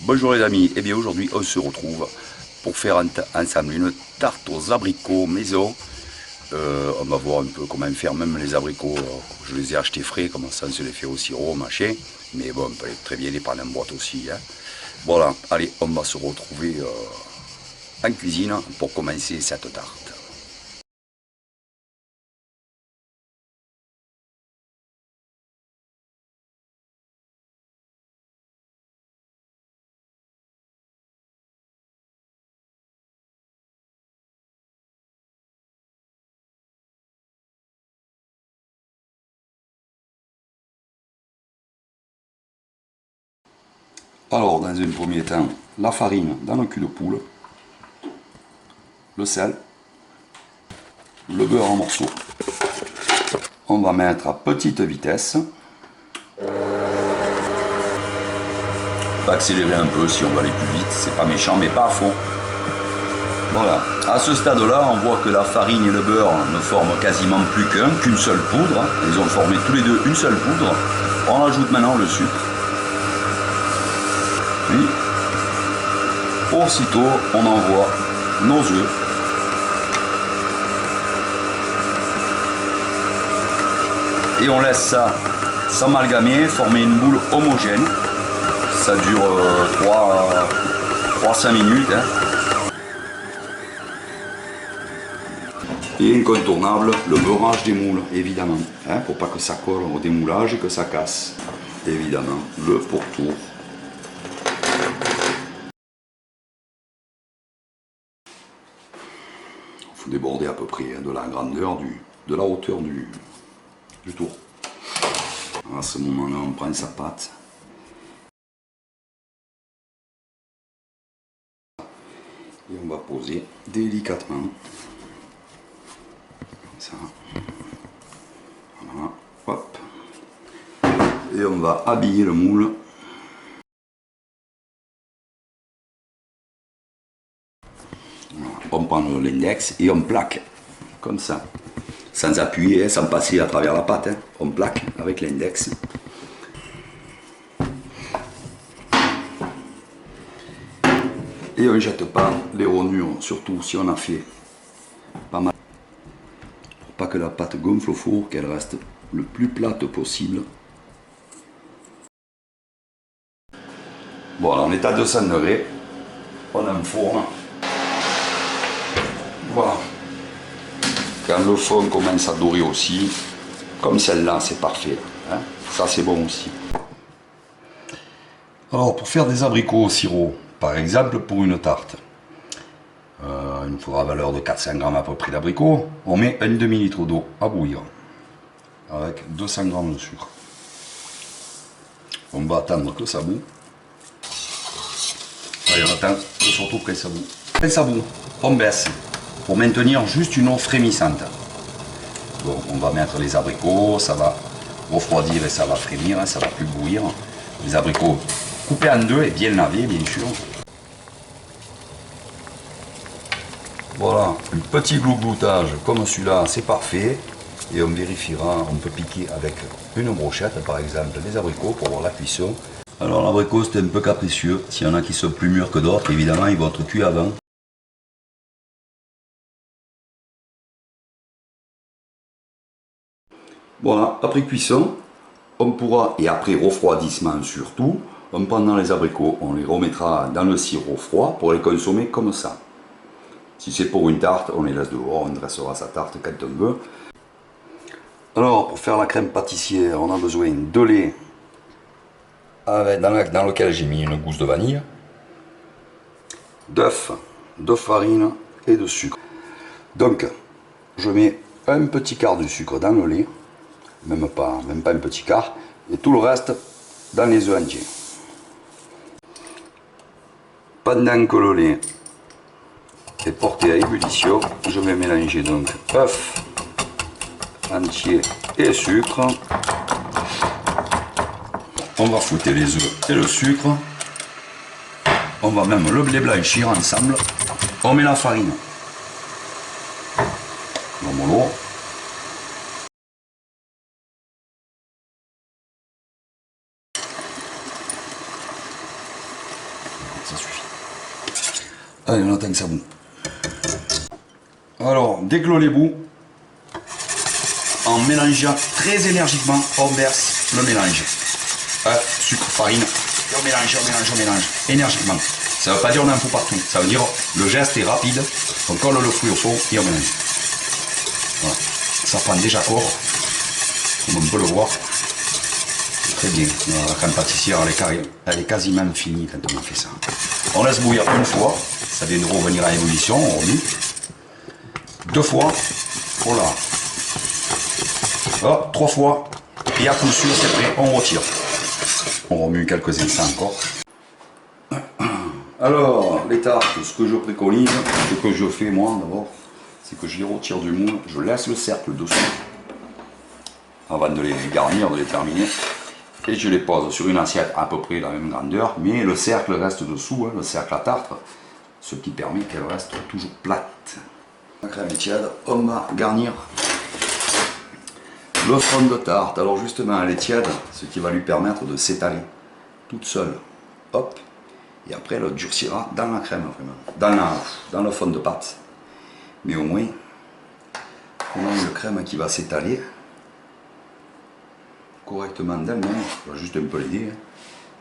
Bonjour les amis, et bien aujourd'hui on se retrouve pour faire ensemble une tarte aux abricots maison. On va voir un peu comment faire même les abricots, je les ai achetés frais, comme ça on se les fait au sirop, machin. Mais bon, on peut très bien les prendre en boîte aussi. Hein. Voilà, allez, on va se retrouver en cuisine pour commencer cette tarte. Alors, dans un premier temps, la farine dans le cul de poule, le sel, le beurre en morceaux. On va mettre à petite vitesse. On va accélérer un peu si on va aller plus vite, c'est pas méchant mais pas à fond. Voilà, à ce stade-là, on voit que la farine et le beurre ne forment quasiment plus qu'une seule poudre. Ils ont formé tous les deux une seule poudre. On ajoute maintenant le sucre. Puis, aussitôt, on envoie nos œufs. Et on laisse ça s'amalgamer, former une boule homogène. Ça dure 3-5 minutes. Hein. Et incontournable, le beurrage des moules, évidemment. Hein, pour pas que ça colle au démoulage et que ça casse. Évidemment, le pourtour. Il faut déborder à peu près hein, de la grandeur, de la hauteur du tour. À ce moment-là, on prend sa pâte. Et on va poser délicatement. Comme ça. Voilà. Hop. Et on va habiller le moule. Voilà. On prend l'index et on plaque. Comme ça. Sans appuyer, sans passer à travers la pâte. Hein. On plaque avec l'index. Et on ne jette pas les rognures, surtout si on a fait pas mal. Pour pas que la pâte gonfle au four, qu'elle reste le plus plate possible. Voilà, on est à 200 degrés. On a un four. Voilà. Quand le fond commence à dorer aussi, comme celle-là, c'est parfait. Hein. Ça, c'est bon aussi. Alors, pour faire des abricots au sirop, par exemple pour une tarte, il nous faudra valeur de 400 g à peu près d'abricots. On met un demi-litre d'eau à bouillir avec 200 g de sucre. On va attendre que ça bout. Allez, on attend surtout que ça bout. Quand ça bout, on baisse pour maintenir juste une eau frémissante. Donc, on va mettre les abricots, ça va refroidir et ça va frémir, ça va plus bouillir. Les abricots coupés en deux et bien lavés, bien sûr. Voilà, un petit glougloutage comme celui-là, c'est parfait. Et on vérifiera, on peut piquer avec une brochette, par exemple, les abricots pour voir la cuisson. Alors l'abricot, c'est un peu capricieux. S'il y en a qui sont plus mûrs que d'autres, évidemment, ils vont être cuits avant. Voilà, après cuisson, on pourra, et après refroidissement surtout, on prendra les abricots, on les remettra dans le sirop froid pour les consommer comme ça. Si c'est pour une tarte, on les laisse dehors, on dressera sa tarte quand on veut. Alors, pour faire la crème pâtissière, on a besoin de lait dans lequel j'ai mis une gousse de vanille, d'œufs, de farine et de sucre. Donc, je mets un petit quart de sucre dans le lait, même pas un petit quart, et tout le reste dans les œufs entiers. Pendant que le lait est porté à ébullition, je vais mélanger donc œufs entiers et sucre. On va fouetter les œufs et le sucre. On va même les blanchir ensemble. On met la farine dans mon lot. Allez, on attend que ça bout. Alors, dès que l'eau est bout, en mélangeant très énergiquement, on verse le mélange. Sucre, farine, et on mélange, on mélange, énergiquement. Ça ne veut pas dire on en fout partout, ça veut dire le geste est rapide, on colle le fruit au fond et on mélange. Voilà. Ça prend déjà corps, comme on peut le voir. Très bien, la crème pâtissière elle est quasiment finie quand on a fait ça. On laisse bouillir une fois, ça vient de revenir à ébullition, on remue. Deux fois, voilà. Oh, trois fois, et à coup sûr c'est prêt, on retire. On remue quelques instants encore. Alors, les tartes, ce que je préconise, ce que je fais moi d'abord, c'est que je les retire du moule, je laisse le cercle dessous, avant de les garnir, de les terminer, et je les pose sur une assiette à peu près la même grandeur, mais le cercle reste dessous, hein, le cercle à tarte, ce qui permet qu'elle reste toujours plate. La crème est tiède, on va garnir le fond de tarte. Alors justement, elle est tiède, ce qui va lui permettre de s'étaler toute seule. Hop. Et après, elle durcira dans la crème, vraiment. Dans le fond de pâte. Mais au moins, on a une crème qui va s'étaler correctement d'elle-même. On va juste un peu l'aider. Hein.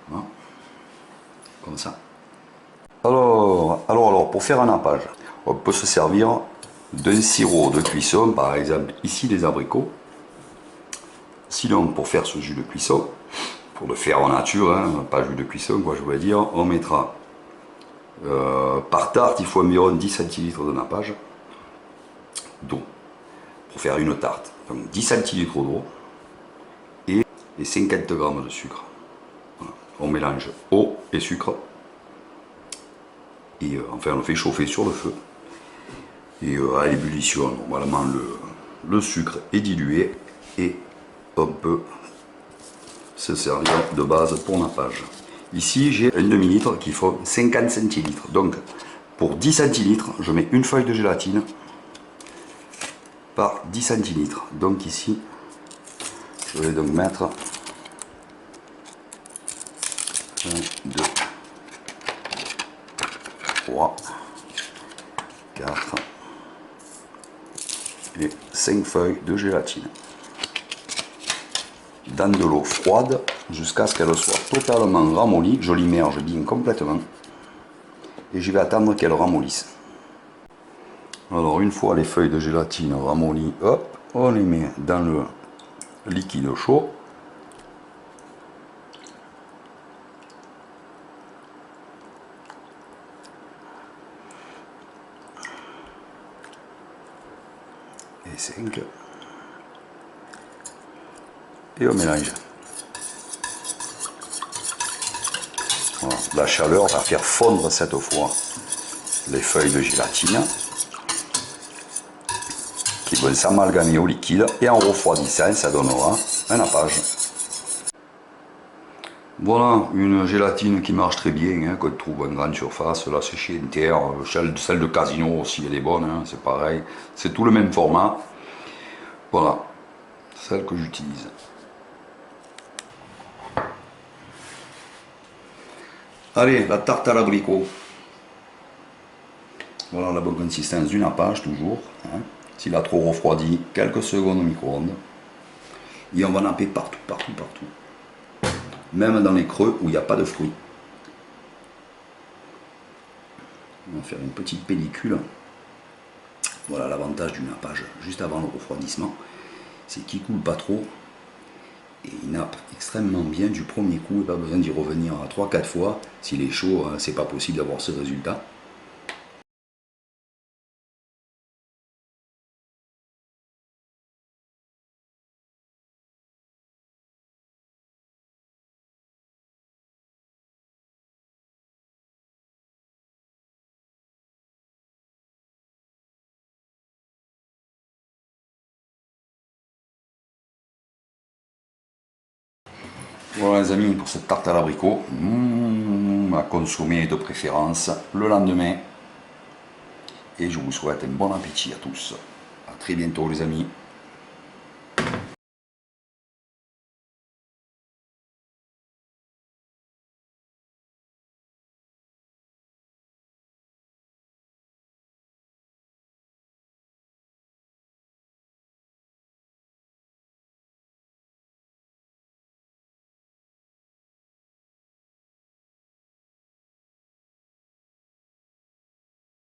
Voilà. Comme ça. Alors, pour faire un nappage, on peut se servir d'un sirop de cuisson, par exemple ici des abricots. Sinon, pour faire ce jus de cuisson, pour le faire en nature, hein, pas jus de cuisson, quoi, je voulais dire, on mettra par tarte, il faut environ 10 centilitres de nappage d'eau pour faire une tarte. Donc 10 centilitres d'eau et 50 g de sucre. Voilà. On mélange eau et sucre et enfin on le fait chauffer sur le feu. Et à ébullition, normalement le sucre est dilué et on peut se servir de base pour nappage. Ici j'ai un demi-litre qui faut 50 centilitres. Donc pour 10 centilitres, je mets une feuille de gélatine par 10 centilitres. Donc ici, je vais donc mettre 1, 2, 3, 4 et 5 feuilles de gélatine dans de l'eau froide jusqu'à ce qu'elle soit totalement ramollie. Je l'immerge bien complètement et je vais attendre qu'elle ramollisse. Alors une fois les feuilles de gélatine ramollies, hop, on les met dans le liquide chaud. Et 5. Et on mélange. Voilà. La chaleur va faire fondre cette fois les feuilles de gélatine qui vont s'amalgamer au liquide et en refroidissant ça donnera un nappage. Voilà une gélatine qui marche très bien, hein, qu'on trouve en grande surface. Là c'est chez Inter, celle de Casino aussi elle est bonne, hein, c'est pareil, c'est tout le même format. Voilà, celle que j'utilise. Allez, la tarte à l'abricot. Voilà la bonne consistance du nappage toujours. Hein. S'il a trop refroidi, quelques secondes au micro-ondes. Et on va napper partout, partout, partout. Même dans les creux où il n'y a pas de fruits. On va faire une petite pellicule. Voilà l'avantage du nappage juste avant le refroidissement. C'est qu'il ne coule pas trop. Et il nappe extrêmement bien du premier coup, pas besoin d'y revenir 3-4 fois. S'il est chaud, c'est pas possible d'avoir ce résultat. Voilà les amis pour cette tarte à l'abricot, à consommer de préférence le lendemain. Et je vous souhaite un bon appétit à tous. A très bientôt les amis.